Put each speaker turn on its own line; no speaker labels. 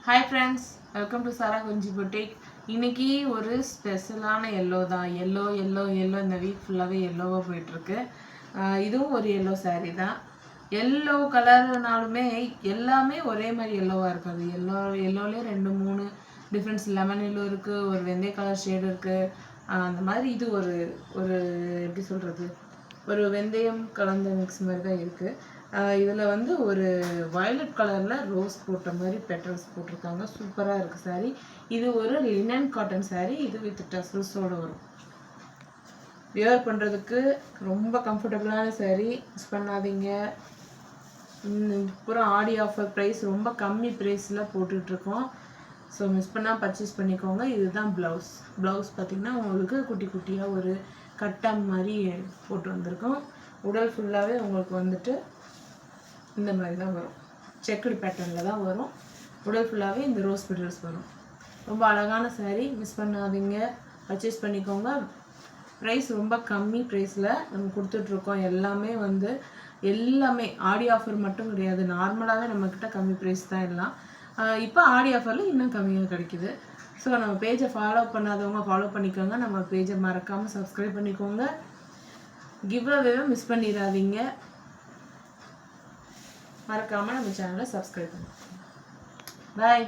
Hi friends, welcome to Sara Kunji boutique. இன்னைக்கு ஒரு ஸ்பெஷலான எல்லோ தான். எல்லோ இந்த வீக் ஃபுல்லாகவே எல்லோவாக போயிட்டுருக்கு. இதுவும் ஒரு எல்லோ சாரீ தான். எல்லோ கலர்னாலுமே எல்லாமே ஒரே மாதிரி எல்லோவாக இருக்காது. எல்லோலேயே 2-3 டிஃப்ரெண்ட்ஸ். லெமன் எல்லோ இருக்குது, ஒரு வெந்தய கலர் ஷேடு இருக்குது. அந்த மாதிரி இது ஒரு ஒரு எப்படி சொல்கிறது, ஒரு வெந்தயம் கலந்த மிக்ஸ் மாதிரி தான் இருக்குது. இதில் வந்து ஒரு வயலட் கலரில் ரோஸ் போட்ட மாதிரி பெட்டல்ஸ் போட்டிருக்காங்க. சூப்பராக இருக்குது சாரீ. இது ஒரு லினன் காட்டன் சாரீ. இது வித் டசல்ஸோடு வரும். வியர் பண்ணுறதுக்கு ரொம்ப கம்ஃபர்டபுளான சாரீ. மிஸ் பண்ணாதீங்க. பூரா ஆடி ஆஃபர் ப்ரைஸ், ரொம்ப கம்மி ப்ரைஸில் போட்டுட்ருக்கோம். ஸோ மிஸ் பண்ணால் பர்ச்சேஸ் பண்ணிக்கோங்க. இதுதான் ப்ளவுஸ் பார்த்திங்கன்னா உங்களுக்கு குட்டி குட்டியாக ஒரு கட்டம் மாதிரி போட்டு வந்திருக்கோம். உடல் ஃபுல்லாகவே உங்களுக்கு வந்துட்டு இந்த மாதிரி தான் வரும். செக்குடு பேட்டர்னில் தான் வரும். உடல் ஃபுல்லாகவே இந்த ரோஸ் பெட்டல்ஸ் வரும். ரொம்ப அழகான சாரீ. மிஸ் பண்ணாதீங்க, பர்ச்சேஸ் பண்ணிக்கோங்க. ப்ரைஸ் ரொம்ப கம்மி ப்ரைஸில் நம்ம கொடுத்துட்ருக்கோம். எல்லாமே ஆடி ஆஃபர் மட்டும் கிடையாது. நார்மலாகவே நம்மக்கிட்ட கம்மி ப்ரைஸ் தான் எல்லாம். இப்போ ஆடி ஆஃபரில் இன்னும் கம்மியாக கிடைக்குது. ஸோ நம்ம பேஜை ஃபாலோ பண்ணாதவங்க ஃபாலோ பண்ணிக்கோங்க. நம்ம பேஜை மறக்காமல் சப்ஸ்கிரைப் பண்ணிக்கோங்க. கிவ் அவேவை மிஸ் பண்ணிடாதீங்க. மறக்காமல் நம்ம சேனலை சப்ஸ்கிரைப் பண்ணுங்க. பாய்.